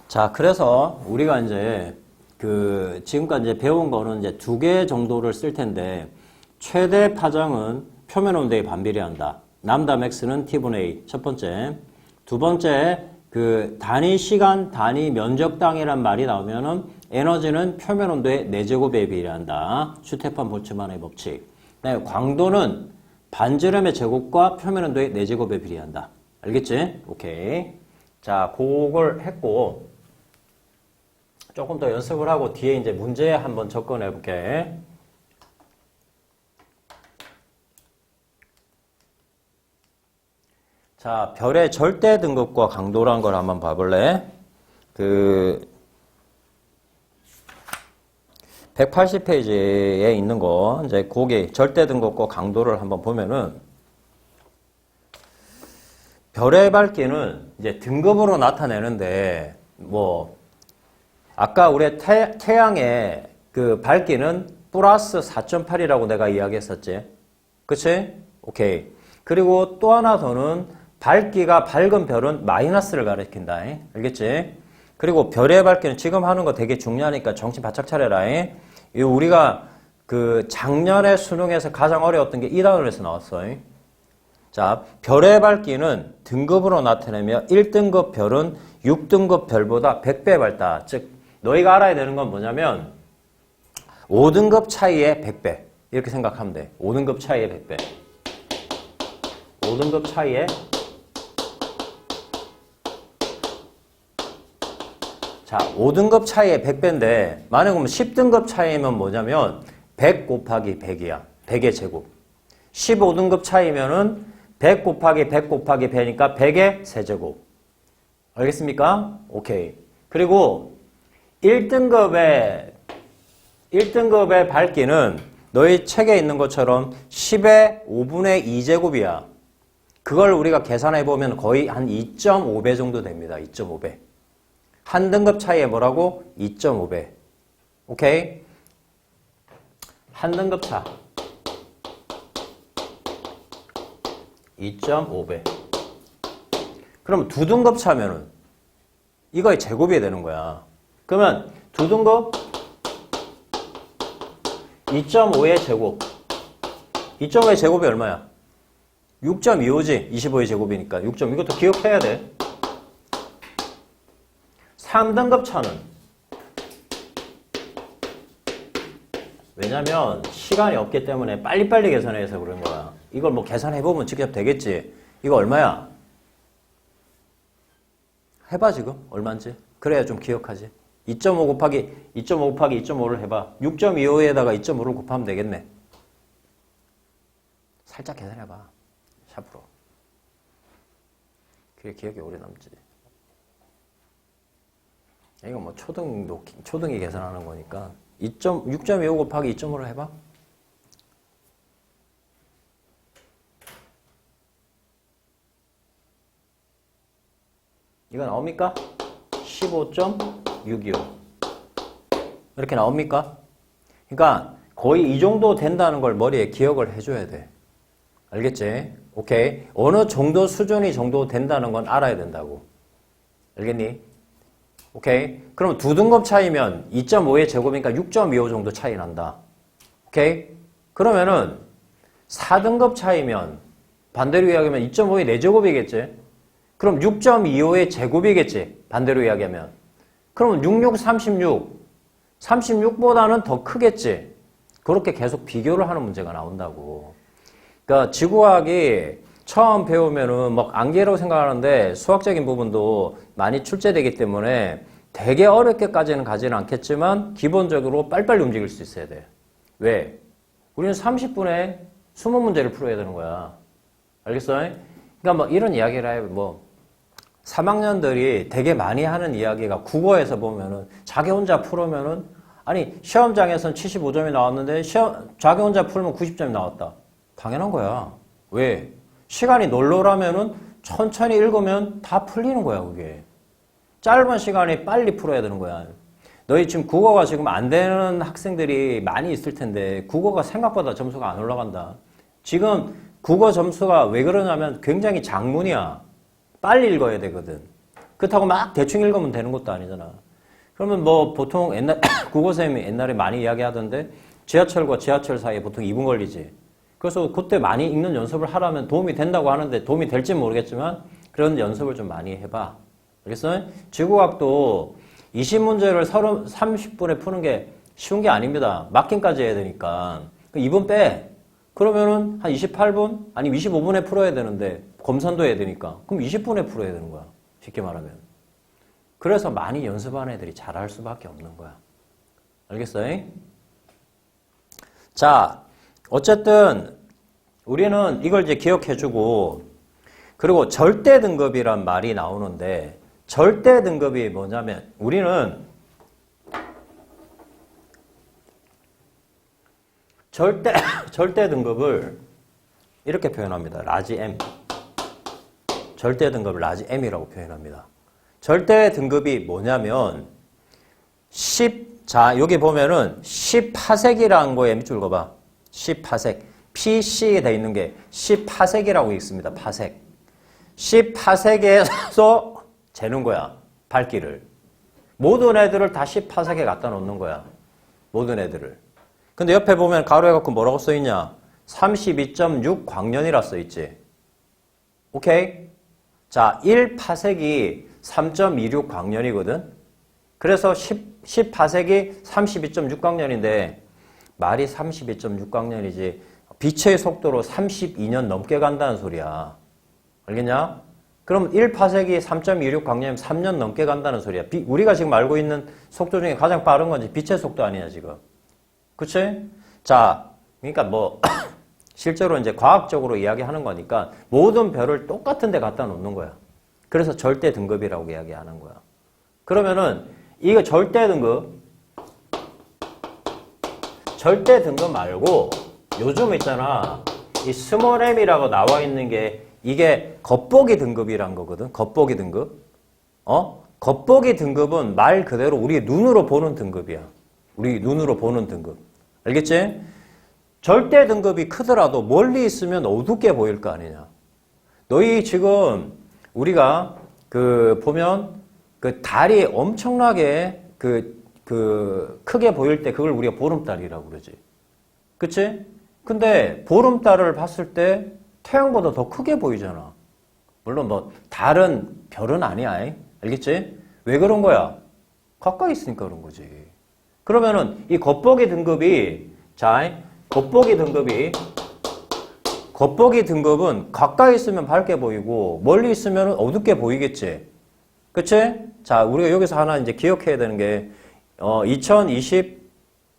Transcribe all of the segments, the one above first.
자, 그래서 우리가 이제 지금까지 이제 배운 거는 이제 두 개 정도를 쓸 텐데, 최대 파장은 표면 온도에 반비례한다. 람다 맥스는 T분의 A. 첫 번째. 두 번째, 단위 시간, 단위 면적당이란 말이 나오면은 에너지는 표면 온도의 4제곱에 비례한다. 슈테판 볼츠만의 법칙. 그다음에 광도는 반지름의 제곱과 표면 온도의 4제곱에 비례한다. 알겠지? 오케이. 자, 그걸 했고, 조금 더 연습을 하고 뒤에 이제 문제 한번 접근해 볼게. 자, 별의 절대 등급과 강도라는 걸 한번 봐볼래? 180페이지에 있는 거, 이제 거기 절대 등급과 강도를 한번 보면은, 별의 밝기는 이제 등급으로 나타내는데, 아까 우리 태양의 밝기는 플러스 4.8이라고 내가 이야기했었지. 그치? 오케이. 그리고 또 하나 더는 밝기가 밝은 별은 마이너스를 가리킨다. 알겠지? 그리고 별의 밝기는 지금 하는 거 되게 중요하니까 정신 바짝 차려라. 우리가 작년에 수능에서 가장 어려웠던 게 이 단원에서 나왔어. 자, 별의 밝기는 등급으로 나타내며 1등급 별은 6등급 별보다 100배 밝다. 즉, 너희가 알아야 되는 건 뭐냐면 5등급 차이의 100배. 이렇게 생각하면 돼. 5등급 차이의 100배. 5등급 차이의 자, 5등급 차이의 100배인데 만약에 그러면 10등급 차이면 뭐냐면 100 곱하기 100이야. 100의 제곱. 15등급 차이면은 100 곱하기 100 곱하기 100이니까 100의 세제곱. 알겠습니까? 오케이. 그리고 1등급의 밝기는 너희 책에 있는 것처럼 10의 5분의 2제곱이야. 그걸 우리가 계산해보면 거의 한 2.5배 정도 됩니다. 2.5배. 한 등급 차이에 뭐라고? 2.5배. 오케이? 한 등급 차. 2.5배. 그럼 두 등급 차면은 이거의 제곱이 되는 거야. 그러면 두 등급 2.5의 제곱. 2.5의 제곱이 얼마야? 6.25지. 25의 제곱이니까 6. 이것도 기억해야 돼. 3등급 차는 왜냐면 시간이 없기 때문에 빨리빨리 계산해서 그런 거야. 이걸 뭐 계산해보면 직접 되겠지. 이거 얼마야? 해봐 지금 얼마인지. 그래야 좀 기억하지. 2.5 곱하기 2.5를 해봐. 6.25에다가 2.5를 곱하면 되겠네. 살짝 계산해봐. 샵으로. 그게 기억이 오래 남지. 이거 뭐 초등이 계산하는 거니까 6.25 곱하기 2.5를 해봐. 이거 나옵니까? 15.625 이렇게 나옵니까? 그러니까 거의 이 정도 된다는 걸 머리에 기억을 해줘야 돼. 알겠지? 오케이. 어느 정도 수준이 정도 된다는 건 알아야 된다고. 알겠니? 오케이. 그럼 두 등급 차이면 2.5의 제곱이니까 6.25 정도 차이 난다. 오케이. 그러면은 4등급 차이면 반대로 이야기하면 2.5의 4제곱이겠지. 그럼 6.25의 제곱이겠지. 반대로 이야기하면. 그러면 66, 36. 36보다는 더 크겠지. 그렇게 계속 비교를 하는 문제가 나온다고. 그러니까 지구과학이 처음 배우면은 막 암기라고 생각하는데 수학적인 부분도 많이 출제되기 때문에 되게 어렵게까지는 가지는 않겠지만 기본적으로 빨리빨리 움직일 수 있어야 돼. 왜? 우리는 30분에 20문제를 풀어야 되는 거야. 알겠어? 그러니까 뭐 이런 이야기를 해. 3학년들이 되게 많이 하는 이야기가 국어에서 보면은 자기 혼자 풀으면은 아니 시험장에서는 75점이 나왔는데 자기 혼자 풀면 90점이 나왔다. 당연한 거야. 왜? 시간이 널널하면은 천천히 읽으면 다 풀리는 거야, 그게. 짧은 시간에 빨리 풀어야 되는 거야. 너희 지금 국어가 지금 안 되는 학생들이 많이 있을 텐데 국어가 생각보다 점수가 안 올라간다. 지금 국어 점수가 왜 그러냐면 굉장히 장문이야. 빨리 읽어야 되거든. 그렇다고 막 대충 읽으면 되는 것도 아니잖아. 그러면 뭐 보통 옛날 국어선생님이 옛날에 많이 이야기하던데 지하철과 지하철 사이에 보통 2분 걸리지. 그래서 그때 많이 읽는 연습을 하라면 도움이 된다고 하는데 도움이 될지 모르겠지만 그런 연습을 좀 많이 해봐. 알겠어? 지구과학도 20문제를 30분에 푸는 게 쉬운 게 아닙니다. 막힘까지 해야 되니까. 2분 빼. 그러면은 한 28분? 아니면 25분에 풀어야 되는데 검산도 해야 되니까. 그럼 20분에 풀어야 되는 거야. 쉽게 말하면. 그래서 많이 연습하는 애들이 잘할 수밖에 없는 거야. 알겠어? 자, 어쨌든 우리는 이걸 이제 기억해주고 그리고 절대 등급이란 말이 나오는데 절대 등급이 뭐냐면 우리는 절대 등급을 이렇게 표현합니다. 라지 M. 절대 등급을 라지 M이라고 표현합니다. 절대 등급이 뭐냐면 자, 여기 보면은 10파색이라는 거에 밑줄 읽어봐. 10파색. PC에 돼 있는 게 10파색이라고 있습니다. 파색. 10파색에서 재는 거야. 밝기를. 모든 애들을 다 10파색에 갖다 놓는 거야. 모든 애들을. 근데 옆에 보면 가로해갖고 뭐라고 써있냐? 32.6 광년이라 써있지. 오케이? 자, 1파색이 3.26 광년이거든? 그래서 10파색이 32.6 광년인데 말이 32.6 광년이지 빛의 속도로 32년 넘게 간다는 소리야. 알겠냐? 그럼 1파색이 3.26 광년이면 3년 넘게 간다는 소리야. 우리가 지금 알고 있는 속도 중에 가장 빠른 건지 빛의 속도 아니냐 지금. 그치? 자, 그러니까 뭐 실제로 이제 과학적으로 이야기하는 거니까 모든 별을 똑같은 데 갖다 놓는 거야. 그래서 절대 등급이라고 이야기하는 거야. 그러면은 이거 절대 등급 말고 요즘 있잖아. 이 스몰 m이라고 나와 있는 게 이게 겉보기 등급이란 거거든. 겉보기 등급. 겉보기 등급은 말 그대로 우리 눈으로 보는 등급이야. 우리 눈으로 보는 등급. 알겠지? 절대 등급이 크더라도 멀리 있으면 어둡게 보일 거 아니냐. 너희 지금 우리가 보면 달이 엄청나게 크게 보일 때 그걸 우리가 보름달이라고 그러지. 그치? 근데 보름달을 봤을 때 태양보다 더 크게 보이잖아. 물론 뭐 달은 별은 아니야. 알겠지? 왜 그런 거야? 가까이 있으니까 그런 거지. 그러면은 이 겉보기 등급이 겉보기 등급은 가까이 있으면 밝게 보이고 멀리 있으면 어둡게 보이겠지. 그치? 자, 우리가 여기서 하나 이제 기억해야 되는 게 2020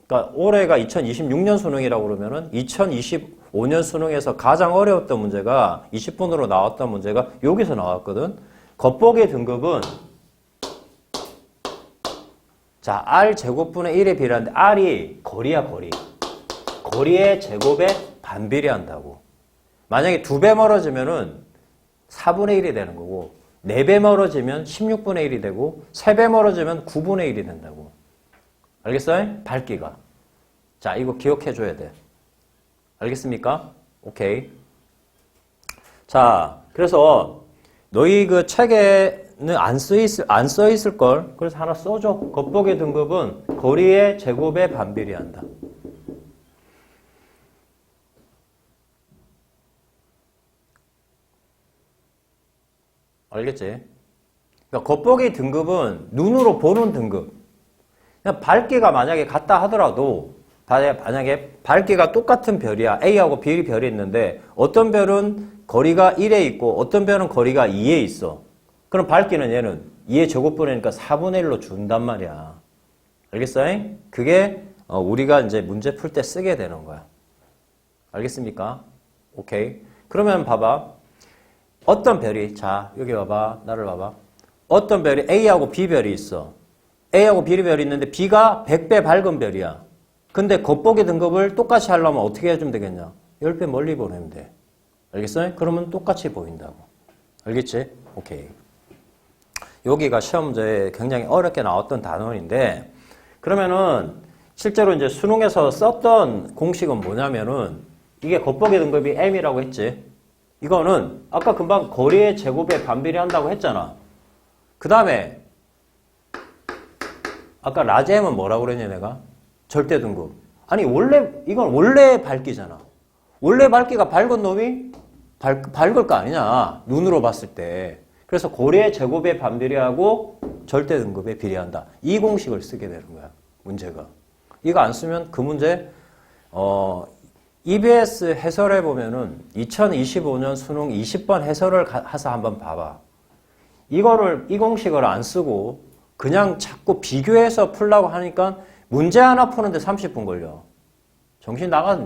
그러니까 올해가 2026년 수능이라고 그러면은 2025년 수능에서 가장 어려웠던 문제가 20분으로 나왔던 문제가 여기서 나왔거든. 겉보기 등급은 자, R 제곱분의 1에 비례하는데 R이 거리야, 거리. 거리의 제곱에 반비례한다고. 만약에 2배 멀어지면은 4분의 1이 되는 거고 4배 멀어지면 16분의 1이 되고 3배 멀어지면 9분의 1이 된다고. 알겠어요? 밝기가. 자, 이거 기억해 줘야 돼. 알겠습니까? 오케이. 자, 그래서 너희 그 책에는 안 써 있을 걸. 그래서 하나 써줘. 겉보기 등급은 거리의 제곱에 반비례한다. 알겠지? 그러니까 겉보기 등급은 눈으로 보는 등급. 그냥 밝기가 만약에 같다 하더라도 만약에 밝기가 똑같은 별이야. A하고 B 별이 있는데 어떤 별은 거리가 1에 있고 어떤 별은 거리가 2에 있어. 그럼 밝기는 얘는 2의 제곱분이니까 4분의 1로 준단 말이야. 알겠어? 그게 우리가 이제 문제 풀 때 쓰게 되는 거야. 알겠습니까? 오케이. 그러면 봐봐. 어떤 별이, 자, 여기 봐봐. 나를 봐봐. 어떤 별이 A하고 B 별이 있어. A하고 B 별이 있는데 B가 100배 밝은 별이야. 근데 겉보기 등급을 똑같이 하려면 어떻게 해주면 되겠냐? 10배 멀리 보내면 돼. 알겠어? 그러면 똑같이 보인다고. 알겠지? 오케이. 여기가 시험 문제에 굉장히 어렵게 나왔던 단원인데, 그러면은 실제로 이제 수능에서 썼던 공식은 뭐냐면은 이게 겉보기 등급이 M이라고 했지. 이거는 아까 금방 거리의 제곱에 반비례한다고 했잖아. 그 다음에 아까 라잼은 뭐라고 그랬냐 내가? 절대 등급. 아니 이건 원래 밝기잖아. 원래 밝기가 밝은 놈이 밝을 거 아니냐. 눈으로 봤을 때. 그래서 고래 제곱에 반비례하고 절대 등급에 비례한다. 이 공식을 쓰게 되는 거야. 문제가. 이거 안 쓰면 그 문제 EBS 해설해 보면은 2025년 수능 20번 해설을 해서 한번 봐봐. 이 공식을 안 쓰고 그냥 자꾸 비교해서 풀라고 하니까 문제 하나 푸는데 30분 걸려. 정신 나간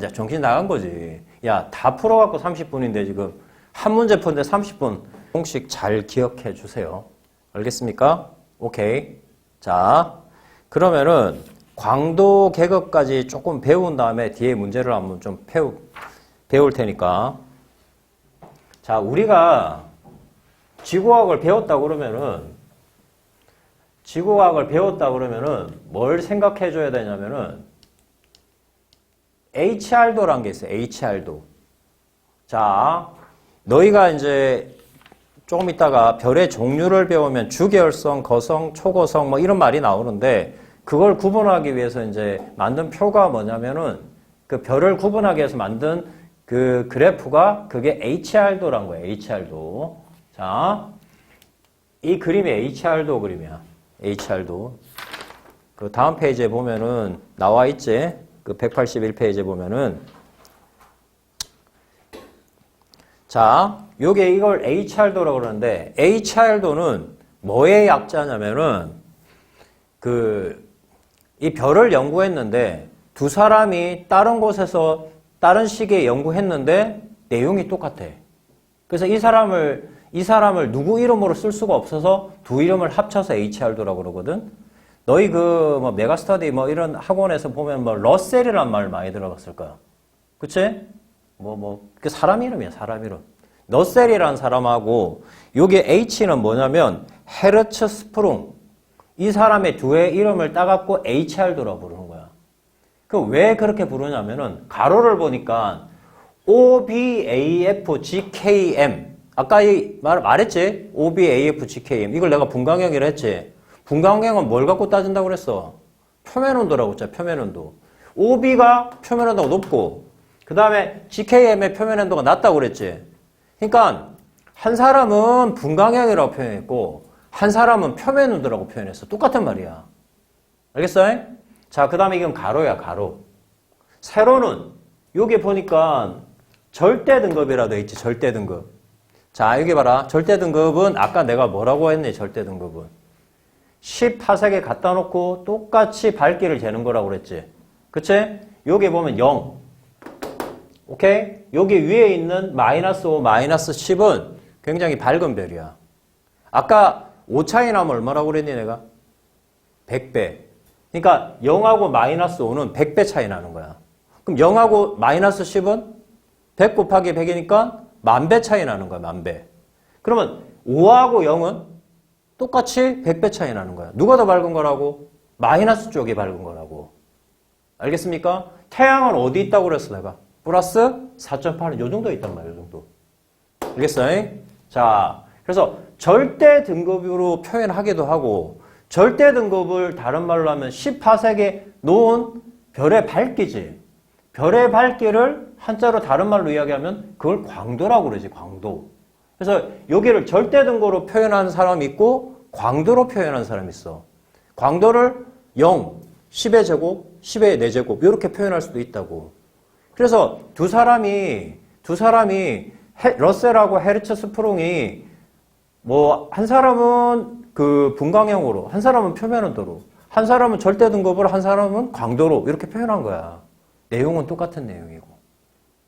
거지. 야, 다 풀어갖고 30분인데 지금 한 문제 푸는데 30분. 공식 잘 기억해 주세요. 알겠습니까? 오케이. 자, 그러면은 광도 계급까지 조금 배운 다음에 뒤에 문제를 한번 좀 배울 테니까. 자, 우리가 지구과학을 배웠다 그러면은 뭘 생각해 줘야 되냐면은 HR도란 게 있어요. HR도. 자, 너희가 이제 조금 있다가 별의 종류를 배우면 주계열성, 거성, 초거성 뭐 이런 말이 나오는데 그걸 구분하기 위해서 이제 만든 표가 뭐냐면은 그 별을 구분하기 위해서 만든 그 그래프가 그게 HR도란 거예요. HR도. 자, 이 그림이 HR도 그림이야. HR도. 그 다음 페이지에 보면은 나와 있지. 그 181페이지에 보면은 자, 요게 이걸 HR도라고 그러는데 HR도는 뭐의 약자냐면은 이 별을 연구했는데 두 사람이 다른 곳에서 다른 시기에 연구했는데 내용이 똑같아. 그래서 이 사람을 누구 이름으로 쓸 수가 없어서 두 이름을 합쳐서 HR도라고 그러거든. 너희 뭐 메가스터디 뭐 이런 학원에서 보면 뭐 러셀이란 말 많이 들어봤을 거야. 그치? 그 사람 이름이야, 사람 이름. 러셀이라는 사람하고 요게 H는 뭐냐면 헤르츠 스프룽. 이 사람의 두의 이름을 따갖고 HR도라고 부르는 거야. 그 왜 그렇게 부르냐면은 가로를 보니까 OBAFGKM. 아까 말했지? OBAFGKM. 이걸 내가 분광형이라 했지? 분광형은 뭘 갖고 따진다고 그랬어? 표면 온도라고 했잖아, 표면 온도. OB가 표면 온도가 높고, 그 다음에 GKM의 표면 온도가 낮다고 그랬지? 그러니까, 한 사람은 분광형이라고 표현했고, 한 사람은 표면 온도라고 표현했어. 똑같은 말이야. 알겠어? 자, 그 다음에 이건 가로야, 가로. 세로는, 여기 보니까 절대 등급이라 돼 있지, 절대 등급. 자, 여기 봐라. 절대 등급은 아까 내가 뭐라고 했니, 절대 등급은. 10파색에 갖다 놓고 똑같이 밝기를 재는 거라고 그랬지. 그치? 여기 보면 0. 오케이? 여기 위에 있는 마이너스 5, 마이너스 10은 굉장히 밝은 별이야. 아까 5 차이 나면 얼마라고 그랬니, 내가? 100배. 그러니까 0하고 마이너스 5는 100배 차이 나는 거야. 그럼 0하고 마이너스 10은 100 곱하기 100이니까 10,000배 차이 나는 거야, 10,000배. 그러면 5하고 0은 똑같이 100배 차이 나는 거야. 누가 더 밝은 거라고? 마이너스 쪽이 밝은 거라고. 알겠습니까? 태양은 어디 있다고 그랬어, 내가? 플러스 4.8은 요 정도 있단 말이야, 요 정도. 알겠어요? 자, 그래서 절대 등급으로 표현하기도 하고, 절대 등급을 다른 말로 하면 10파색에 놓은 별의 밝기지. 별의 밝기를 한자로 다른 말로 이야기하면 그걸 광도라고 그러지, 광도. 그래서 여기를 절대 등급으로 표현하는 사람이 있고 광도로 표현하는 사람이 있어. 광도를 0, 10의 제곱, 10의 4제곱 이렇게 표현할 수도 있다고. 그래서 두 사람이 러셀하고 헤르츠 스프룽이 뭐 한 사람은 그 분광형으로, 한 사람은 표면 온도로, 한 사람은 절대 등급으로, 한 사람은 광도로 이렇게 표현한 거야. 내용은 똑같은 내용이고.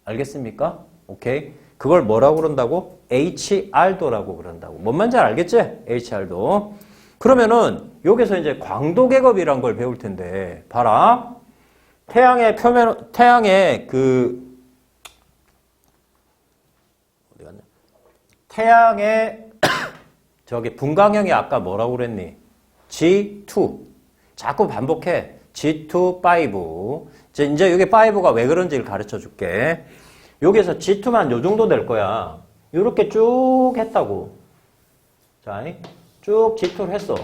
알겠습니까? 오케이. 그걸 뭐라고 그런다고? HR도라고 그런다고. 뭔 말인지 알겠지? HR도. 그러면은 여기서 이제 광도 계급이란 걸 배울 텐데 봐라. 태양의 저기 분광형이 아까 뭐라고 그랬니? G2. 자꾸 반복해. G2, 5. 이제 여기 5가 왜 그런지를 가르쳐 줄게. 여기에서 G2만 요 정도 될 거야. 이렇게 쭉 했다고. 자, 쭉 지투를 했어.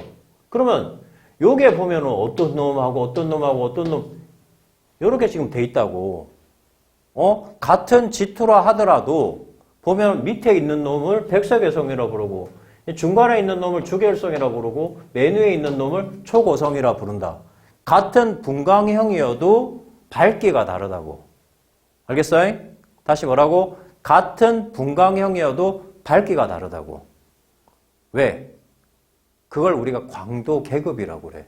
그러면 여기에 보면은 어떤 놈하고 어떤 놈하고 어떤 놈 이렇게 지금 돼 있다고. 같은 지투라 하더라도 보면 밑에 있는 놈을 백색외성이라 부르고 중간에 있는 놈을 주계열성이라 부르고 맨 위에 있는 놈을 초고성이라 부른다. 같은 분광형이어도 밝기가 다르다고. 알겠어요? 다시 뭐라고? 같은 분광형이어도 밝기가 다르다고. 왜? 그걸 우리가 광도 계급이라고 그래.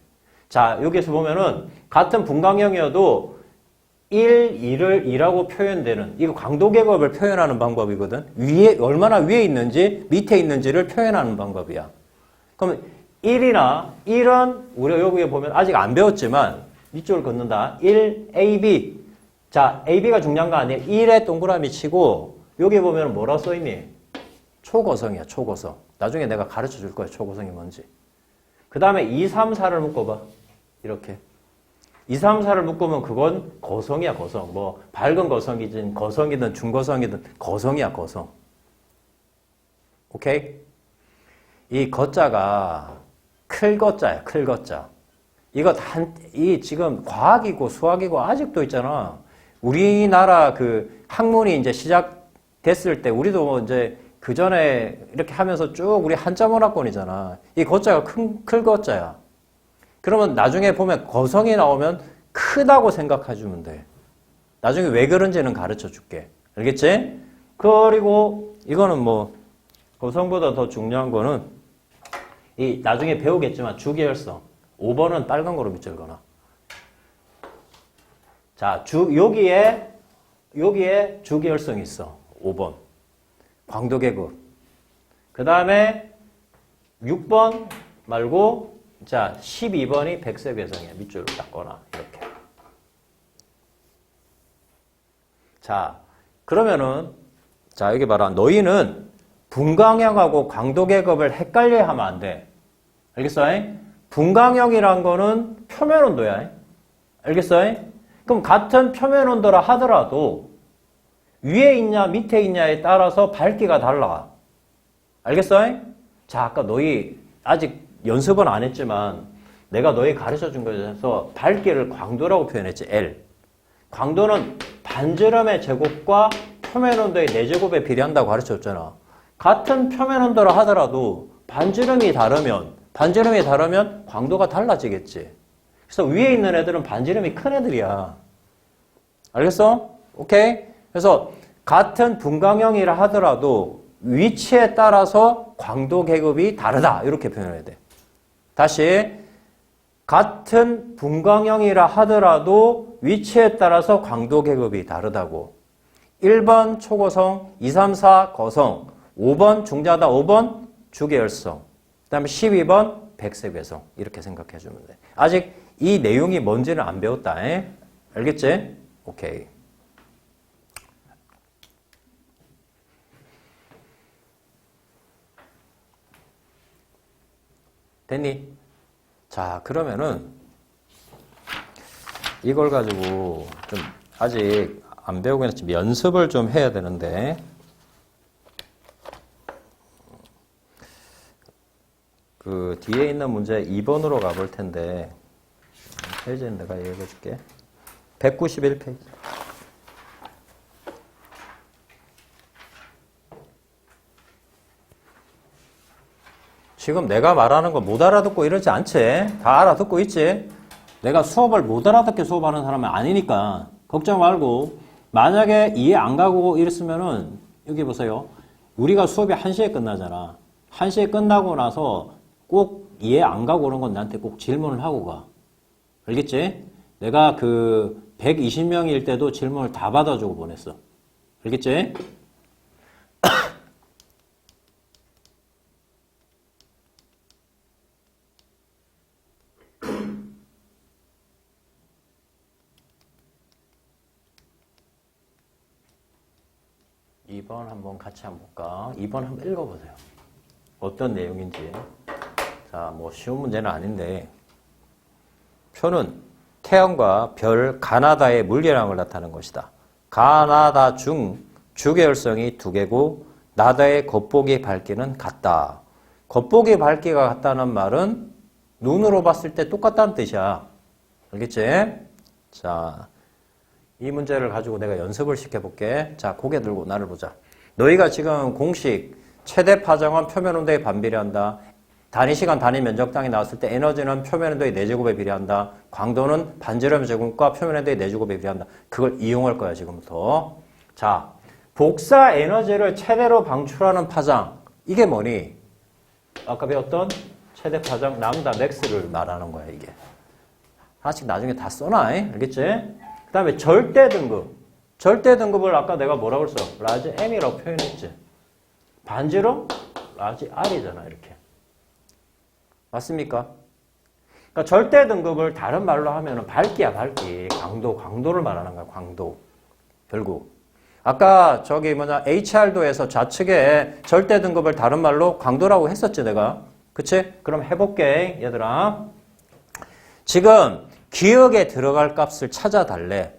자, 여기서 보면은 같은 분광형이어도 1, 2를 2라고 표현되는 이거 광도 계급을 표현하는 방법이거든. 위에 얼마나 위에 있는지 밑에 있는지를 표현하는 방법이야. 그럼 1은 우리가 여기에 보면 아직 안 배웠지만 밑줄을 긋는다. 1, AB. 자, AB가 중요한 거 아니에요. 1에 동그라미 치고 여기 보면 뭐라 써있니? 초고성이야, 초고성. 나중에 내가 가르쳐 줄 거야, 초고성이 뭔지. 그 다음에 2, 3, 4를 묶어봐. 이렇게. 2, 3, 4를 묶으면 그건 거성이야, 거성. 뭐 밝은 거성이든 거성이든 중거성이든 거성이야, 거성. 오케이? 이 거자가 클 거자야, 클 거자. 이거 이 지금 과학이고 수학이고 아직도 있잖아. 우리나라 그 학문이 이제 시작됐을 때 우리도 이제 그 전에 이렇게 하면서 쭉 우리 한자 문화권이잖아. 이 거자가 클 거자야. 그러면 나중에 보면 거성이 나오면 크다고 생각해주면 돼. 나중에 왜 그런지는 가르쳐 줄게. 알겠지? 그리고 이거는 뭐 거성보다 더 중요한 거는 이 나중에 배우겠지만 주계열성. 5번은 빨간 거로 밑줄 그어. 자, 여기에 주계열성이 있어. 5번. 광도계급. 그 다음에 6번 말고 자, 12번이 백색외성이야. 밑줄을 딱 꺼놔. 이렇게. 자, 그러면은 자, 여기 봐라. 너희는 분광형하고 광도계급을 헷갈려 하면 안 돼. 알겠어? 분광형이란 거는 표면 온도야. 알겠어? 그럼 같은 표면 온도라 하더라도 위에 있냐 밑에 있냐에 따라서 밝기가 달라. 알겠어? 자, 아까 너희 아직 연습은 안 했지만 내가 너희 가르쳐 준 거에서 밝기를 광도라고 표현했지. L. 광도는 반지름의 제곱과 표면 온도의 4제곱에 비례한다고 가르쳐 줬잖아. 같은 표면 온도라 하더라도 반지름이 다르면 광도가 달라지겠지. 그래서 위에 있는 애들은 반지름이 큰 애들이야. 알겠어? 오케이? 그래서 같은 분광형이라 하더라도 위치에 따라서 광도 계급이 다르다. 이렇게 표현해야 돼. 다시 같은 분광형이라 하더라도 위치에 따라서 광도 계급이 다르다고. 1번 초고성, 2, 3, 4 거성, 5번 중자다 5번 주계열성, 그 다음에 12번 백색외성. 이렇게 생각해 주면 돼. 아직 이 내용이 뭔지는 안 배웠다. 알겠지? 오케이. 됐니? 자, 그러면은 이걸 가지고 좀 아직 안 배우긴 했지만 연습을 좀 해야 되는데 그 뒤에 있는 문제 2번으로 가볼 텐데 페이지는 내가 얘기해 줄게. 191페이지. 지금 내가 말하는 거 못 알아듣고 이러지 않지? 다 알아듣고 있지? 내가 수업을 못 알아듣게 수업하는 사람은 아니니까 걱정 말고, 만약에 이해 안 가고 이랬으면은 여기 보세요. 우리가 수업이 1시에 끝나잖아. 1시에 끝나고 나서 꼭 이해 안 가고 그런 건 나한테 꼭 질문을 하고 가. 알겠지? 내가 그 120명일 때도 질문을 다 받아주고 보냈어. 알겠지? 2번 한번 같이 한번 볼까? 2번 한번 읽어보세요. 어떤 내용인지. 자, 뭐 쉬운 문제는 아닌데, 표는 태양과 별 가나다의 물리량을 나타내는 것이다. 가나다 중 주계열성이 2개고 나다의 겉보기 밝기는 같다. 겉보기 밝기가 같다는 말은 눈으로 봤을 때 똑같다는 뜻이야. 알겠지? 자, 이 문제를 가지고 내가 연습을 시켜볼게. 자, 고개 들고 나를 보자. 너희가 지금 공식 최대 파장은 표면 온도에 반비례한다. 단위 시간 단위 면적 땅이 나왔을 때 에너지는 표면 온도의 4제곱에 비례한다. 광도는 반지름 제곱과 표면 온도의 4제곱에 비례한다. 그걸 이용할 거야, 지금부터. 자, 복사 에너지를 최대로 방출하는 파장. 이게 뭐니? 아까 배웠던 최대 파장 람다 맥스를 말하는 거야, 이게. 하나씩 나중에 다 써놔. 알겠지? 그 다음에 절대 등급. 절대 등급을 아까 내가 뭐라고 했어? 라지 M이라고 표현했지. 반지름? 라지 R이잖아, 이렇게. 맞습니까? 그러니까 절대 등급을 다른 말로 하면은 밝기야, 밝기. 강도를 말하는 거야, 강도. 결국. 아까 HR도에서 좌측에 절대 등급을 다른 말로 강도라고 했었지, 내가. 그치? 그럼 해볼게, 얘들아. 지금 기억에 들어갈 값을 찾아달래.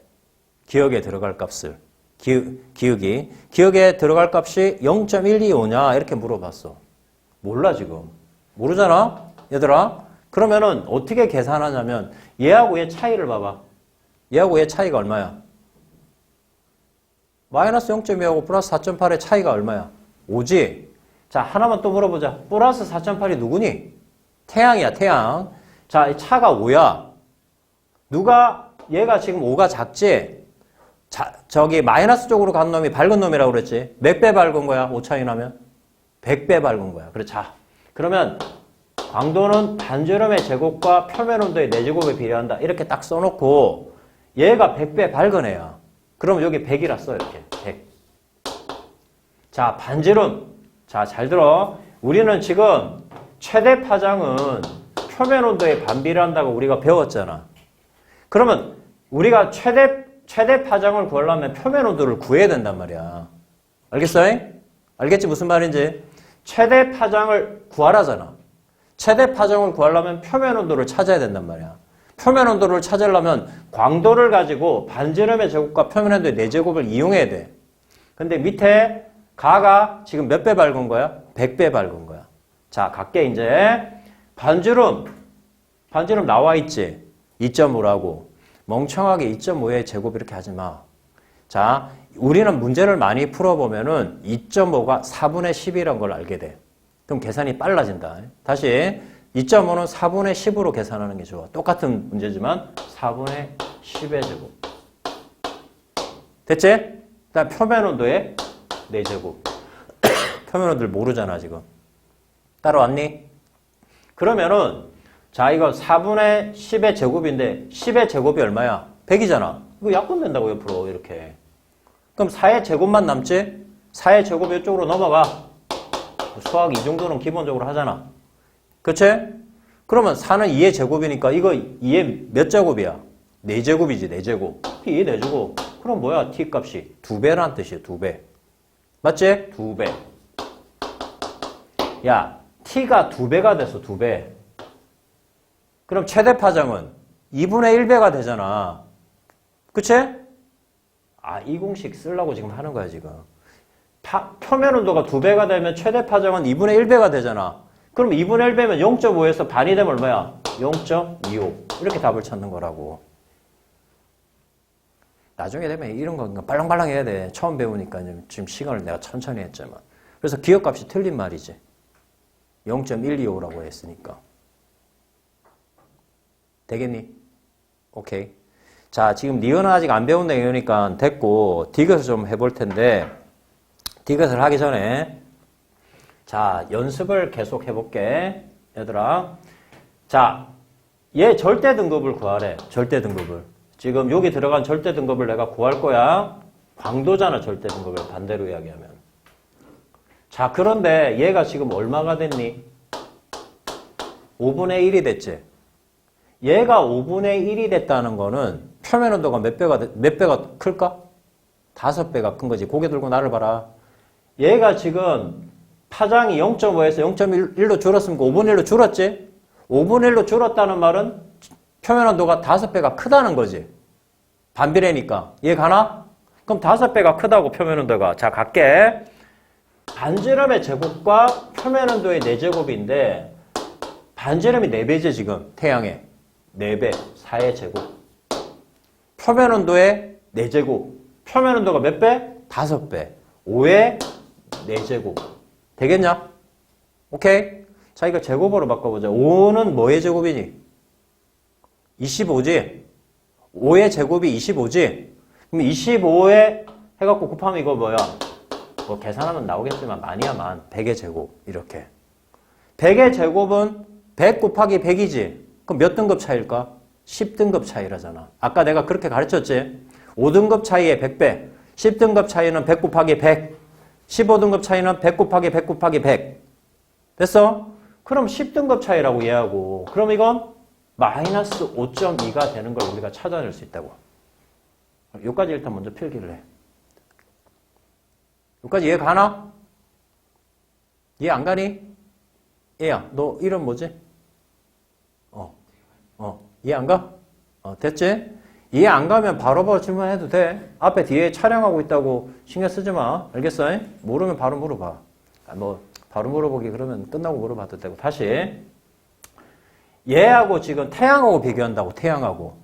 기억에 들어갈 값을. 기억에 들어갈 값이 0.125냐? 이렇게 물어봤어. 몰라, 지금. 모르잖아? 얘들아. 그러면은 어떻게 계산하냐면 얘하고 얘 차이를 봐봐. 얘하고 얘 차이가 얼마야? 마이너스 0.2하고 플러스 4.8의 차이가 얼마야? 5지? 자, 하나만 또 물어보자. 플러스 4.8이 누구니? 태양이야, 태양. 자, 이 차가 5야. 얘가 지금 5가 작지? 자, 마이너스 쪽으로 간 놈이 밝은 놈이라고 그랬지? 몇 배 밝은 거야? 5 차이 나면? 100배 밝은 거야. 그래, 자. 그러면 광도는 반지름의 제곱과 표면 온도의 4제곱에 비례한다. 이렇게 딱 써놓고 얘가 100배 밝은 애야. 그럼 여기 100이라 써, 이렇게. 100. 자, 반지름. 자, 잘 들어. 우리는 지금 최대 파장은 표면 온도에 반비례한다고 우리가 배웠잖아. 그러면 우리가 최대 파장을 구하려면 표면 온도를 구해야 된단 말이야. 알겠어? 알겠지? 무슨 말인지? 최대 파장을 구하라잖아. 최대 파장을 구하려면 표면 온도를 찾아야 된단 말이야. 표면 온도를 찾으려면 광도를 가지고 반지름의 제곱과 표면 온도의 4제곱을 이용해야 돼. 근데 밑에 가가 지금 몇 배 밝은 거야? 100배 밝은 거야. 자, 갈게 이제. 반지름 나와 있지? 2.5라고. 멍청하게 2.5의 제곱 이렇게 하지 마. 자, 우리는 문제를 많이 풀어보면은 2.5가 4분의 10이라는 걸 알게 돼. 그럼 계산이 빨라진다. 다시 2.5는 4분의 10으로 계산하는 게 좋아. 똑같은 문제지만 4분의 10의 제곱. 됐지? 그다음 표면 온도의 4제곱. 표면 온도를 모르잖아, 지금. 따라왔니? 그러면은 자, 이거 4분의 10의 제곱인데 10의 제곱이 얼마야? 100이잖아. 이거 약분된다고 옆으로 이렇게. 그럼 4의 제곱만 남지? 4의 제곱 이쪽으로 넘어가. 수학 이 정도는 기본적으로 하잖아. 그치? 그러면 4는 2의 제곱이니까 이거 2의 몇 제곱이야? 4제곱이지, 4제곱. 2의 4제곱. 그럼 뭐야? t 값이 2배라는 뜻이야, 2배. 맞지? 2배. 야, t가 2배가 됐어, 2배. 그럼 최대 파장은 2분의 1배가 되잖아. 그치? 아, 이 공식 쓰려고 지금 하는 거야, 지금. 표면 온도가 2배가 되면 최대 파장은 2분의 1배가 되잖아. 그럼 2분의 1배면 0.5에서 반이 되면 얼마야? 0.25. 이렇게 답을 찾는 거라고. 나중에 되면 이런 거 빨랑빨랑 해야 돼. 처음 배우니까 지금 시간을 내가 천천히 했지만. 그래서 기억값이 틀린 말이지. 0.125라고 했으니까. 되겠니? 오케이. 자, 지금 니은은 아직 안 배운 내용이니까 됐고 디귿을 좀 해볼 텐데 디귿을 하기 전에 자, 연습을 계속 해볼게. 얘들아. 자, 얘 절대 등급을 구하래. 절대 등급을. 지금 여기 들어간 절대 등급을 내가 구할 거야. 광도잖아, 절대 등급을 반대로 이야기하면. 자, 그런데 얘가 지금 얼마가 됐니? 5분의 1이 됐지? 얘가 5분의 1이 됐다는 거는 표면 온도가 몇 배가 클까? 5배가 큰 거지. 고개 들고 나를 봐라. 얘가 지금 파장이 0.5에서 0.1로 줄었으니까 5분의 1로 줄었지? 5분의 1로 줄었다는 말은 표면 온도가 5배가 크다는 거지. 반비례니까. 이해 가나? 그럼 5배가 크다고 표면 온도가. 자, 갈게. 반지름의 제곱과 표면 온도의 4제곱인데 반지름이 4배지 지금 태양의 4배 4의 제곱 표면 온도의 4제곱 표면 온도가 몇 배? 5배 5의 4제곱 되겠냐? 오케이? 자 이거 제곱으로 바꿔보자. 5는 뭐의 제곱이니? 25지? 5의 제곱이 25지? 그럼 25에 해갖고 곱하면 이거 뭐야? 뭐 계산하면 나오겠지만 만이야 만. 100의 제곱 이렇게. 100의 제곱은 100 곱하기 100이지? 그럼 몇 등급 차이일까? 10등급 차이라잖아. 아까 내가 그렇게 가르쳤지? 5등급 차이에 100배. 10등급 차이는 100 곱하기 100. 15등급 차이는 100 곱하기 100 곱하기 100. 됐어? 그럼 10등급 차이라고 이해하고. 그럼 이건 마이너스 5.2가 되는 걸 우리가 찾아낼 수 있다고. 여기까지 일단 먼저 필기를 해. 여기까지 이해 가나? 이해 안 가니? 얘야, 너 이름 뭐지? 이해 안 가? 됐지? 이해 안 가면 바로바로 질문해도 돼. 앞에 뒤에 촬영하고 있다고 신경 쓰지 마. 알겠어? 모르면 바로 물어봐. 바로 물어보기 그러면 끝나고 물어봐도 되고. 다시. 얘하고 지금 태양하고 비교한다고, 태양하고.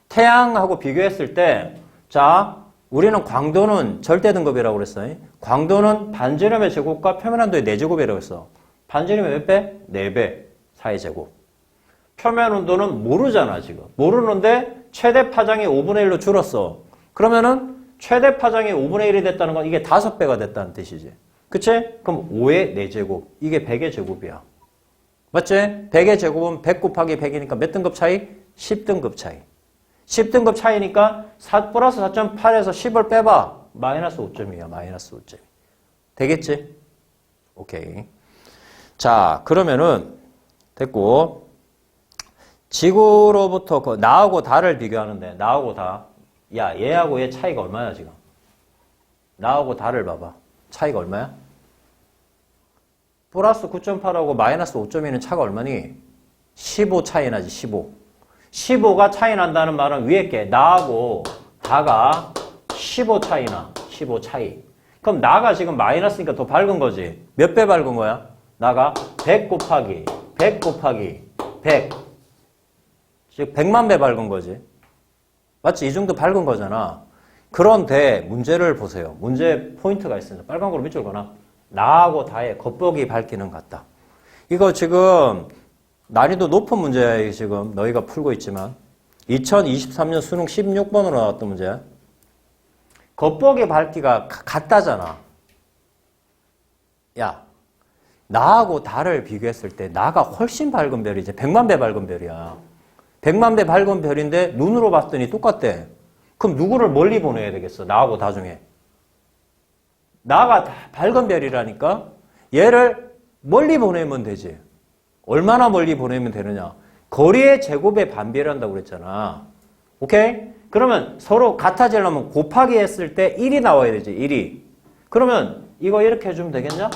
태양하고 비교했을 때, 자, 우리는 광도는 절대 등급이라고 그랬어. 광도는 반지름의 제곱과 표면 온도의 4제곱이라고 했어. 반지름의 몇 배? 4배. 4의 제곱. 표면 온도는 모르잖아, 지금. 모르는데 최대 파장이 5분의 1로 줄었어. 그러면은 최대 파장이 5분의 1이 됐다는 건 이게 5배가 됐다는 뜻이지. 그치? 그럼 5의 4제곱. 이게 100의 제곱이야. 맞지? 100의 제곱은 100 곱하기 100이니까 몇 등급 차이? 10등급 차이. 10등급 차이니까 4 플러스 4.8에서 10을 빼봐. 마이너스 5점이야. 마이너스 5점. 되겠지? 오케이. 자, 그러면은 됐고. 지구로부터 나하고 달을 비교하는데 나하고 달. 야, 얘하고 얘 차이가 얼마야 지금? 나하고 달을 봐봐. 차이가 얼마야? 플러스 9.8하고 마이너스 5.2는 차가 얼마니? 15 차이 나지, 15. 15가 차이 난다는 말은 위에 게 나하고 다가 15 차이 나. 15 차이. 그럼 나가 지금 마이너스니까 더 밝은 거지. 몇 배 밝은 거야? 나가 100 곱하기 100 곱하기 100. 즉 100만 배 밝은 거지. 맞지? 이 정도 밝은 거잖아. 그런데 문제를 보세요. 문제 포인트가 있습니다. 빨간 거로 밑줄 거나. 나하고 다의 겉보기 밝기는 같다. 이거 지금 난이도 높은 문제야. 지금 너희가 풀고 있지만 2023년 수능 16번으로 나왔던 문제야. 겉보기 밝기가 같다잖아. 야, 나하고 달을 비교했을 때 나가 훨씬 밝은 별이지. 100만 배 밝은 별이야. 100만 배 밝은 별인데 눈으로 봤더니 똑같대. 그럼 누구를 멀리 보내야 되겠어? 나하고 다 중에. 나가 밝은 별이라니까 얘를 멀리 보내면 되지. 얼마나 멀리 보내면 되느냐. 거리의 제곱에 반비례한다고 그랬잖아. 오케이? 그러면 서로 같아지려면 곱하기 했을 때 1이 나와야 되지. 1이. 그러면 이거 이렇게 해주면 되겠냐?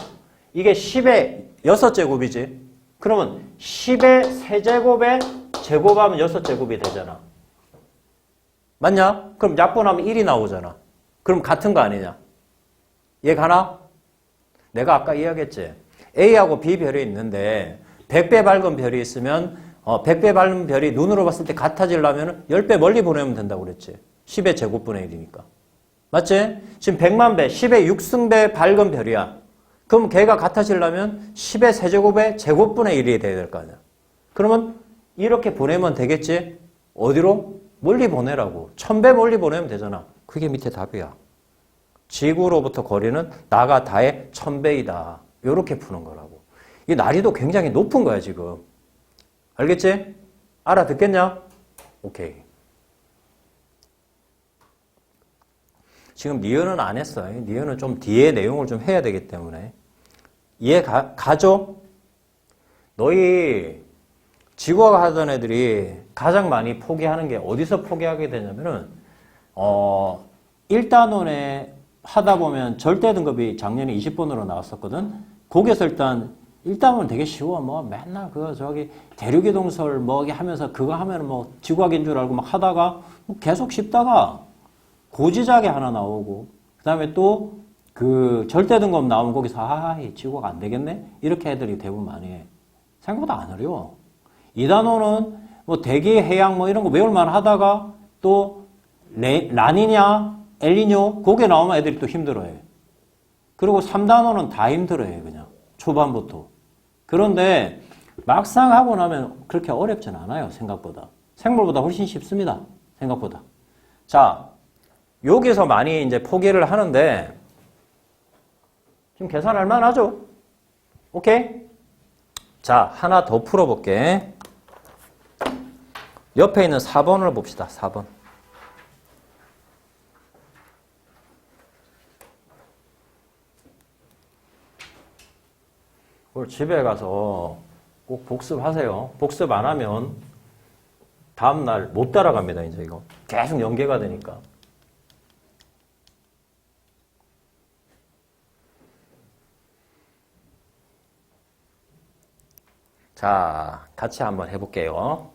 이게 10의 6제곱이지. 그러면 10의 세제곱에 제곱하면 6제곱이 되잖아. 맞냐? 그럼 약분하면 1이 나오잖아. 그럼 같은 거 아니냐? 얘 가나? 내가 아까 이야기했지. A하고 B 별이 있는데 100배 밝은 별이 있으면 100배 밝은 별이 눈으로 봤을 때 같아지려면 10배 멀리 보내면 된다고 그랬지. 10의 제곱분의 1이니까. 맞지? 지금 100만 배, 10의 6승배 밝은 별이야. 그럼 걔가 같아지려면 10의 세제곱의 제곱분의 1이 돼야 될 거 아니야. 그러면 이렇게 보내면 되겠지? 어디로? 멀리 보내라고. 1000배 멀리 보내면 되잖아. 그게 밑에 답이야. 지구로부터 거리는 나가 다의 1000배이다. 이렇게 푸는 거라고. 이 난이도 굉장히 높은 거야, 지금. 알겠지? 알아듣겠냐? 오케이. 지금 니은은 안 했어. 니은은 좀 뒤에 내용을 좀 해야 되기 때문에. 이해 가죠? 너희 지구과학 하던 애들이 가장 많이 포기하는 게 어디서 포기하게 되냐면은 1단원에 하다 보면 절대 등급이 작년에 20번으로 나왔었거든. 거기에서 일단 1단원은 되게 쉬워. 뭐 맨날 대륙의 동설 뭐게 하면서 그거 하면 뭐 지구과학인 줄 알고 막 하다가 계속 쉽다가 고지작이 하나 나오고 그다음에 또 그 절대 등급 나오면 거기서 이 지구가 안 되겠네? 이렇게 애들이 대부분 많이 해. 생각보다 안 어려워. 2단원은 뭐 대기, 해양 뭐 이런 거 외울만 하다가 또 라니냐, 엘니뇨 그게 나오면 애들이 또 힘들어해. 그리고 3단원은 다 힘들어해 그냥 초반부터. 그런데 막상 하고 나면 그렇게 어렵진 않아요 생각보다. 생물보다 훨씬 쉽습니다 생각보다. 자 여기서 많이 이제 포기를 하는데 지금 계산할 만하죠? 오케이? 자 하나 더 풀어볼게. 옆에 있는 4번을 봅시다. 4번. 오늘 집에 가서 꼭 복습하세요. 복습 안 하면 다음날 못 따라갑니다. 이제 이거 계속 연계가 되니까. 자, 같이 한번 해볼게요.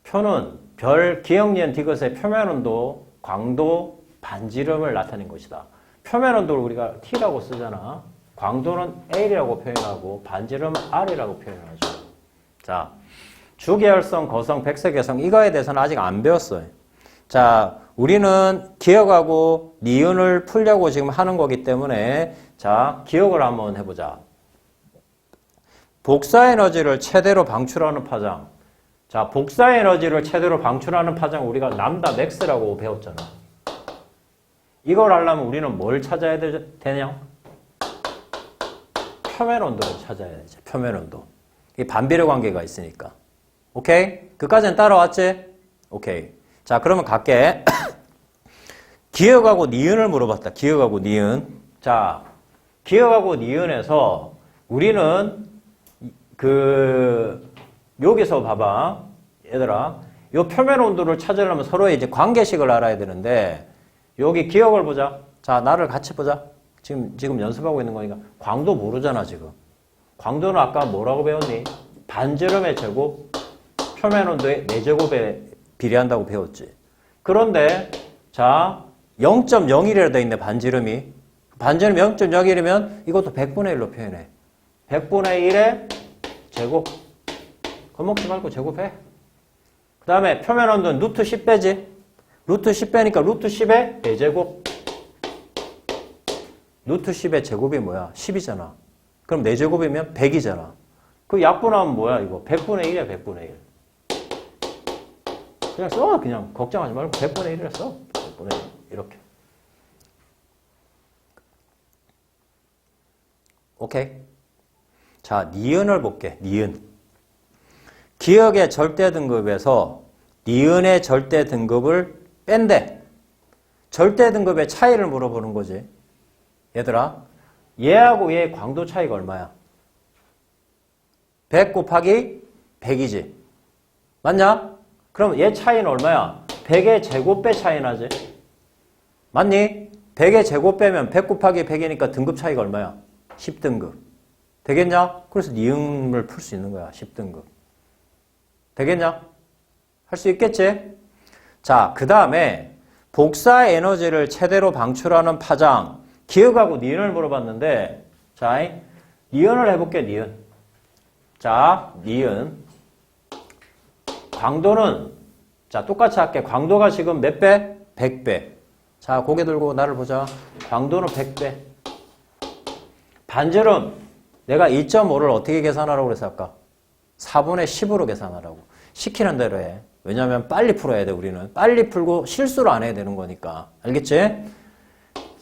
표는 별, 기역, 니은, 디귿의 표면 온도, 광도, 반지름을 나타낸 것이다. 표면 온도를 우리가 T라고 쓰잖아. 광도는 L이라고 표현하고 반지름은 R이라고 표현하죠. 자, 주계열성, 거성, 백색계성 이거에 대해서는 아직 안 배웠어요. 자, 우리는 기억하고 니은을 풀려고 지금 하는 거기 때문에 자, 기억을 한번 해보자. 복사 에너지를 최대로 방출하는 파장. 자, 복사 에너지를 최대로 방출하는 파장 우리가 람다 맥스라고 배웠잖아. 이걸 하려면 우리는 뭘 찾아야 되냐? 표면 온도를 찾아야 되지. 표면 온도. 이 반비례 관계가 있으니까. 오케이? 그까지는 따라왔지? 오케이. 자, 그러면 갈게. 기억하고 니은을 물어봤다. 기억하고 니은. 자, 기억하고 니은에서 우리는 여기서 봐봐. 얘들아. 요 표면 온도를 찾으려면 서로의 이제 관계식을 알아야 되는데, 여기 기억을 보자. 자, 나를 같이 보자. 지금 연습하고 있는 거니까. 광도 모르잖아, 지금. 광도는 아까 뭐라고 배웠니? 반지름의 제곱, 표면 온도의 4제곱에 비례한다고 배웠지. 그런데, 자, 0.01이라 돼 있네, 반지름이. 반지름 0.01이면 이것도 100분의 1로 표현해. 100분의 1의 제곱. 겁먹지 말고 제곱해. 그 다음에 표면 온도는 루트 10 빼지. 루트 10 빼니까 루트 10의 4제곱. 루트 10의 제곱이 뭐야? 10이잖아. 그럼 4제곱이면 100이잖아. 그 약분하면 뭐야 이거? 100분의 1이야 100분의 1. 그냥 써. 그냥 걱정하지 말고 100분의 1이라 써. 100분의 1. 이렇게. 오케이? 자, 니은을 볼게. 니은. 기억의 절대 등급에서 니은의 절대 등급을 뺀대. 절대 등급의 차이를 물어보는 거지. 얘들아, 얘하고 얘의 광도 차이가 얼마야? 100 곱하기 100이지. 맞냐? 그럼 얘 차이는 얼마야? 100의 제곱배 차이 나지. 맞니? 100의 제곱배면 100 곱하기 100이니까 등급 차이가 얼마야? 10등급. 되겠냐? 그래서 니은을 풀 수 있는 거야. 10등급. 되겠냐? 할 수 있겠지? 자, 그 다음에 복사 에너지를 최대로 방출하는 파장. 기억하고 니은을 물어봤는데, 자, 니은을 해볼게, 니은. 자, 니은. 광도는, 자, 똑같이 할게. 광도가 지금 몇 배? 100배. 자, 고개 들고 나를 보자. 광도는 100배. 반지름. 내가 2.5를 어떻게 계산하라고 그래서 아까? 4분의 10으로 계산하라고. 시키는 대로 해. 왜냐하면 빨리 풀어야 돼, 우리는. 빨리 풀고 실수를 안 해야 되는 거니까. 알겠지?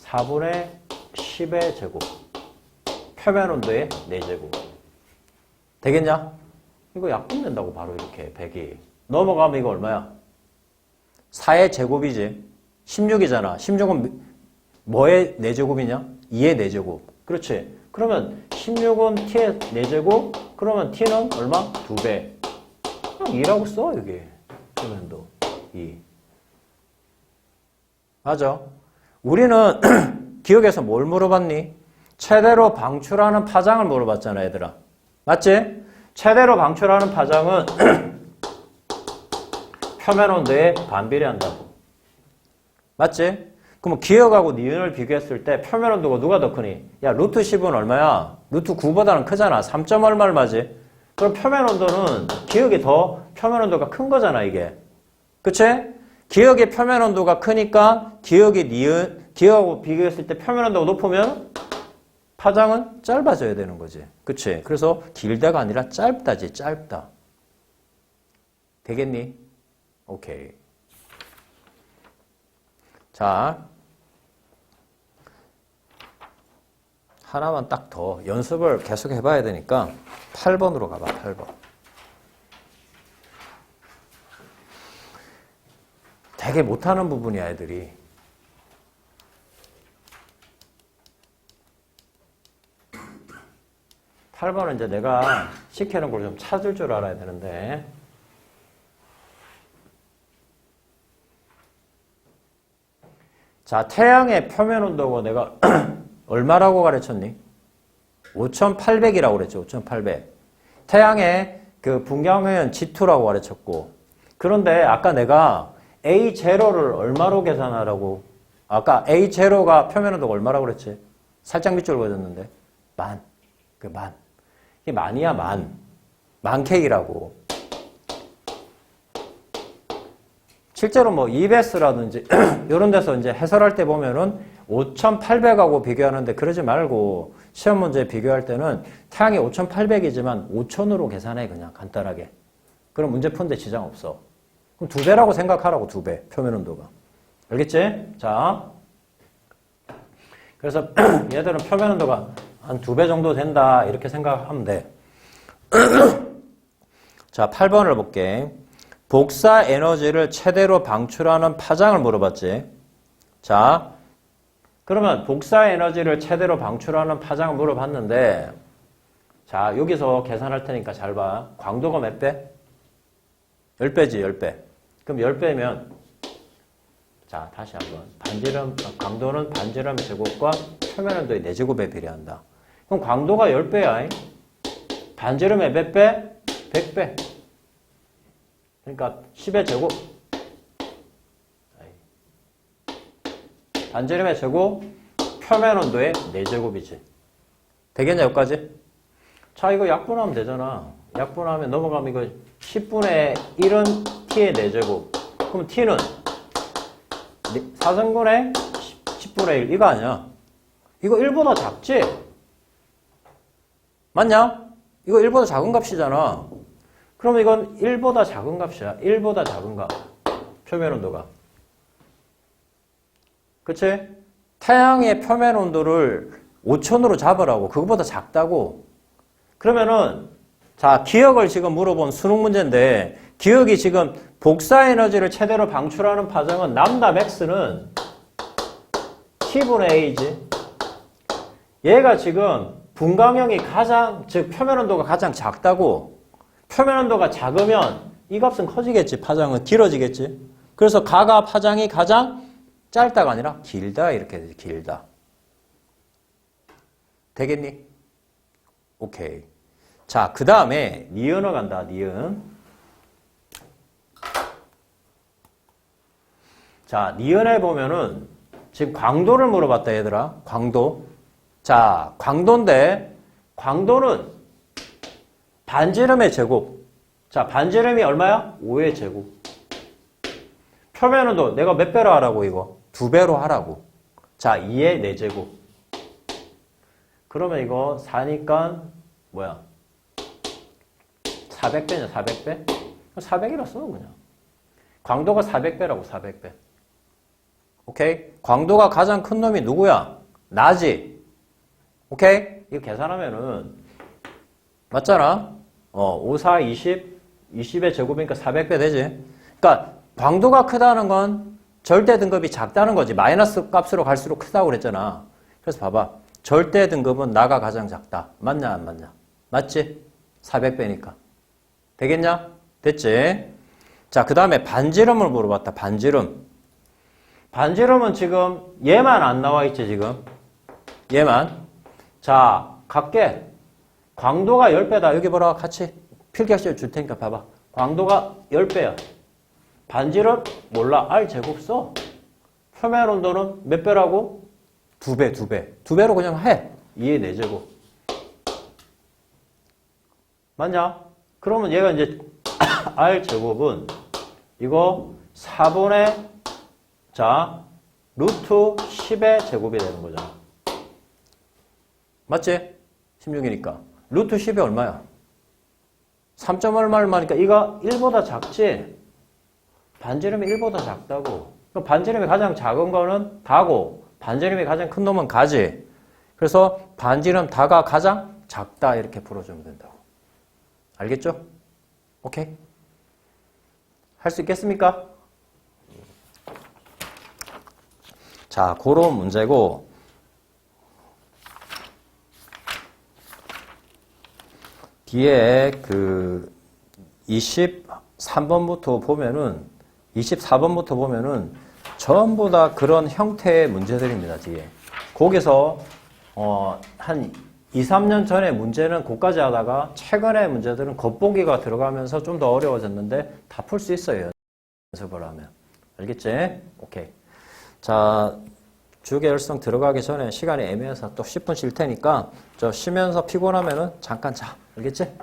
4분의 10의 제곱. 표면 온도의 4제곱. 되겠냐? 이거 약분 된다고 바로 이렇게 100이. 넘어가면 이거 얼마야? 4의 제곱이지. 16이잖아. 16은 뭐의 4제곱이냐? 2의 4제곱. 그렇지? 그러면 16은 t의 4제곱? 그러면 t는 얼마? 2배. 그냥 2라고 써, 여기. 표면도 2. 맞아. 우리는 기억에서 뭘 물어봤니? 최대로 방출하는 파장을 물어봤잖아, 얘들아. 맞지? 최대로 방출하는 파장은 표면 온도에 반비례한다고. 맞지? 그럼 기억하고 니은을 비교했을 때 표면 온도가 누가 더 크니? 야, 루트 10은 얼마야? 루트 9보다는 크잖아. 3점 얼마를 맞지? 그럼 표면 온도는 기억이 더 표면 온도가 큰 거잖아, 이게. 그치? 기억의 표면 온도가 크니까 기억의 니은, 기억하고 비교했을 때 표면 온도가 높으면 파장은 짧아져야 되는 거지. 그치? 그래서 길다가 아니라 짧다지, 짧다. 되겠니? 오케이. 자, 하나만 딱 더 연습을 계속 해봐야 되니까 8번으로 가봐, 8번. 되게 못하는 부분이야, 애들이. 팔 8번은 이제 내가 시키는 걸 좀 찾을 줄 알아야 되는데. 자, 태양의 표면 온도가 내가 얼마라고 가르쳤니? 5,800이라고 그랬죠. 5,800. 태양의 그 분광회원 G2라고 가르쳤고. 그런데 아까 내가 A0를 얼마로 계산하라고. 아까 A0가 표면 온도가 얼마라고 그랬지? 살짝 밑줄 그어줬는데. 만. 그 만. 이게 만이야, 만. 만 K라고. 실제로 뭐 EBS라든지 이런 데서 이제 해설할 때 보면은 5,800하고 비교하는데 그러지 말고 시험 문제 비교할 때는 태양이 5,800이지만 5,000으로 계산해, 그냥 간단하게. 그럼 문제 푸는데 지장 없어. 그럼 2배라고 생각하라고, 2배. 표면 온도가. 알겠지? 자. 그래서 얘들은 표면 온도가 한 2배 정도 된다, 이렇게 생각하면 돼. 자, 8번을 볼게. 복사 에너지를 최대로 방출하는 파장을 물어봤지. 자, 그러면 복사 에너지를 최대로 방출하는 파장을 물어봤는데, 자, 여기서 계산할 테니까 잘 봐. 광도가 몇 배? 10배지, 10배. 그럼 10배면, 자, 다시 한번. 광도는 반지름의 제곱과 표면 온도의 4제곱에 비례한다. 그럼 광도가 10배야. 반지름의 몇 배? 100배. 그러니까 10의 제곱. 반지름의 제곱, 표면 온도의 4제곱이지. 되겠냐, 여기까지? 자, 이거 약분하면 되잖아. 약분하면 넘어가면 이거 10분의 1은 t의 4제곱. 그럼 t는 4승분의 10분의 1. 이거 아니야. 이거 1보다 작지? 맞냐? 이거 1보다 작은 값이잖아. 그러면 이건 1보다 작은 값이야. 1보다 작은 값. 표면 온도가. 그치? 태양의 표면 온도를 5,000으로 잡으라고. 그거보다 작다고. 그러면은, 자, 기억을 지금 물어본 수능 문제인데, 기억이 지금 복사 에너지를 최대로 방출하는 파장은 람다 맥스는 t분의 a지. 얘가 지금 분광형이 가장, 즉 표면 온도가 가장 작다고. 표면 온도가 작으면 이 값은 커지겠지. 파장은 길어지겠지. 그래서 가가 파장이 가장 짧다가 아니라 길다, 이렇게 되지. 길다. 되겠니? 오케이. 자, 그 다음에 니은어 간다. 니은. 자, 니은에 보면은 지금 광도를 물어봤다, 얘들아. 광도. 자, 광도인데 광도는 반지름의 제곱. 자, 반지름이 얼마야? 5의 제곱. 표면 온도 내가 몇 배로 하라고, 이거? 2배로 하라고. 자, 2의 4제곱. 그러면 이거 4니까 뭐야? 400배냐, 400배? 400이라 써, 그냥. 광도가 400배라고, 400배. 오케이? 광도가 가장 큰 놈이 누구야? 나지? 오케이? 이거 계산하면은, 맞잖아? 5, 4, 20, 20의 제곱이니까 400배 되지? 그러니까, 광도가 크다는 건 절대 등급이 작다는 거지. 마이너스 값으로 갈수록 크다고 그랬잖아. 그래서 봐봐. 절대 등급은 나가 가장 작다. 맞냐, 안 맞냐? 맞지? 400배니까. 되겠냐? 됐지? 자, 그 다음에 반지름을 물어봤다. 반지름. 반지름은 지금 얘만 안 나와 있지, 지금. 얘만. 자, 갈게. 광도가 10배다. 여기 보라. 같이 필기하시오 줄 테니까 봐봐. 광도가 10배야. 반지름 몰라. R 제곱 써. 표면 온도는 몇 배라고? 2배, 2배. 2배로 그냥 해. 2의 4제곱. 맞냐? 그러면 얘가 이제 R제곱은 이거 4분의 자 루트 10의 제곱이 되는 거잖아. 맞지? 16이니까. 루트 10이 얼마야? 3점 얼마니까 이거 1보다 작지? 반지름이 1보다 작다고. 그럼 반지름이 가장 작은 거는 다고, 반지름이 가장 큰 놈은 가지. 그래서 반지름 다가 가장 작다 이렇게 풀어주면 된다고. 알겠죠? 오케이? 할 수 있겠습니까? 자, 그런 문제고, 뒤에 그 23번부터 보면은 24번부터 보면은 전부 다 그런 형태의 문제들입니다. 뒤에 거기서 한 2, 3년 전에 문제는 그까지 하다가 최근에 문제들은 겉보기가 들어가면서 좀 더 어려워졌는데 다 풀 수 있어요. 연습을 하면. 알겠지? 오케이. 자, 주계열성 들어가기 전에 시간이 애매해서 또 10분 쉴 테니까 저 쉬면서 피곤하면은 잠깐 자. 알겠지?